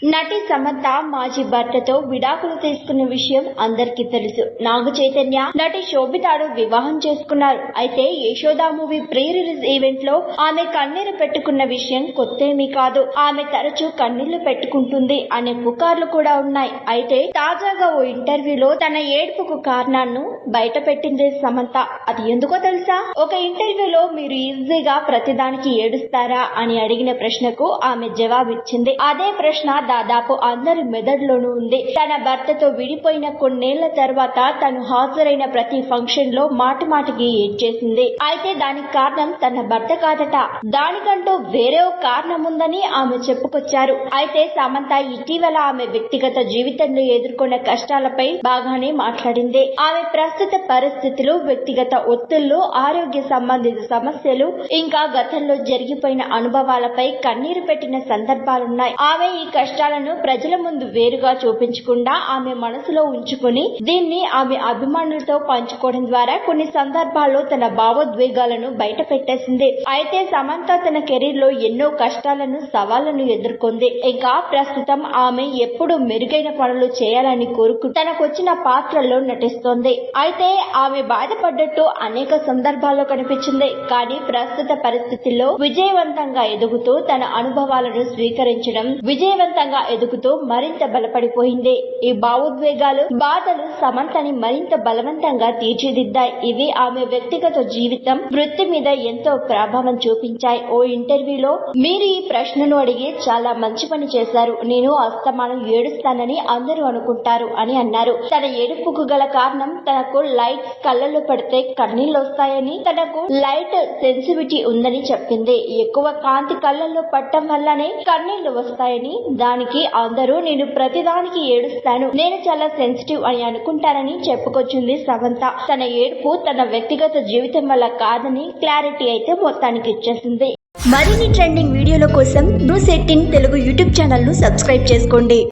నటి సమంత మాజీ భర్తతో విడాకులు తీసుకున్న విషయం అందరికీ తెలుసు. నాగ చైతన్య నటి శోభితాను వివాహం చేసుకున్నారు. అయితే Yashoda movie pre release event లో ఆమె కన్నీరు పెట్టుకున్న విషయం కొత్తేమీ కాదు. ఆమె తరచూ కన్నీళ్లు పెట్టుకుంటుంది అనే పుకార్లు కూడా ఉన్నాయి. అయితే తాజాగా ఓ ఇంటర్వ్యూలో తన ఏడుపుకు కారణాలను బయట పెట్టింది సమంత. అది ఎందుకో తెలుసా? ఒక ఇంటర్వ్యూలో మీరు ఈజీగా ప్రతిదానికి ఏడుస్తారా అని అడిగిన ప్రశ్నకు ఆమె జవాబిచ్చింది. అదే ప్రశ్న దాదాపు అందరి మెదడులోనూ ఉంది. తన భర్తతో విడిపోయిన కొన్నేళ్ల తర్వాత తను హాజరైన ప్రతి ఫంక్షన్ లో మాటిమాటికి ఏడ్చేసింది. అయితే దానికి కారణం తన భర్త కాదట, దానికంటూ వేరే ఒక కారణం ఉందని ఆమె చెప్పుకొచ్చారు. అయితే సమంత ఇటీవల ఆమె వ్యక్తిగత జీవితంలో ఎదుర్కొన్న కష్టాలపై బాగానే మాట్లాడింది. ఆమె ప్రస్తుత పరిస్థితులు, వ్యక్తిగత ఒత్తిళ్లు, ఆరోగ్య సంబంధిత సమస్యలు, ఇంకా గతంలో జరిగిపోయిన అనుభవాలపై కన్నీరు పెట్టిన సందర్భాలున్నాయి. ఆమె ఈ కష్టాలను ప్రజల ముందు వేరుగా చూపించకుండా ఆమె మనసులో ఉంచుకుని దీన్ని ఆమె అభిమానులతో పంచుకోవడం ద్వారా కొన్ని సందర్భాల్లో తన భావోద్వేగాలను బయట పెట్టేసింది. అయితే సమంత తన కెరీర్ లో ఎన్నో కష్టాలను, సవాళ్లను ఎదుర్కొంది. ఇంకా ప్రస్తుతం ఆమె ఎప్పుడు మెరుగైన పనులు చేయాలని కోరుకు తనకొచ్చిన పాత్రల్లో నటిస్తోంది. అయితే ఆమె బాధపడ్డట్టు అనేక సందర్భాల్లో కనిపించింది. కానీ ప్రస్తుత పరిస్థితుల్లో విజయవంతంగా ఎదుగుతూ తన అనుభవాలను స్వీకరించడం, విజయవంతంగా ఎదుగుతూ మరింత బలపడిపోయింది. ఈ భావోద్వేగాలు, బాధలు సమంతని మరింత బలవంతంగా తీర్చిదిద్దాయి. ఇవి ఆమె వ్యక్తిగత జీవితం, వృత్తి మీద ఎంతో ప్రభావం చూపించాయి. ఓ ఇంటర్వ్యూలో మీరు ఈ ప్రశ్నను అడిగి చాలా మంచి పని చేశారు. నేను అస్తమానం ఏడుస్తానని అందరూ అనుకుంటారు అని అన్నారు. తన ఏడుపుకు గల కారణం తనకు లైట్స్ కళ్ళల్లో పడితే కన్నీళ్లు వస్తాయని, తనకు లైట్ సెన్సిటివిటీ ఉందని చెప్పింది. ఎక్కువ కాంతి కళ్ళల్లో పట్టడం వల్లనే కన్నీళ్లు వస్తాయని, దానికి అందరూ నేను ప్రతిదానికి ఏడుస్తాను, నేను చాలా సెన్సిటివ్ అని అనుకుంటానని చెప్పుకొచ్చింది సమంత. తన ఏడుపు తన వ్యక్తిగత జీవితం వల్ల కాదని క్లారిటీ అయితే మొత్తానికి ఇచ్చేసింది. మరిన్ని ట్రెండింగ్ వీడియోల కోసం న్యూస్ 18 తెలుగు యూట్యూబ్ ఛానల్ ను సబ్స్క్రైబ్ చేసుకోండి.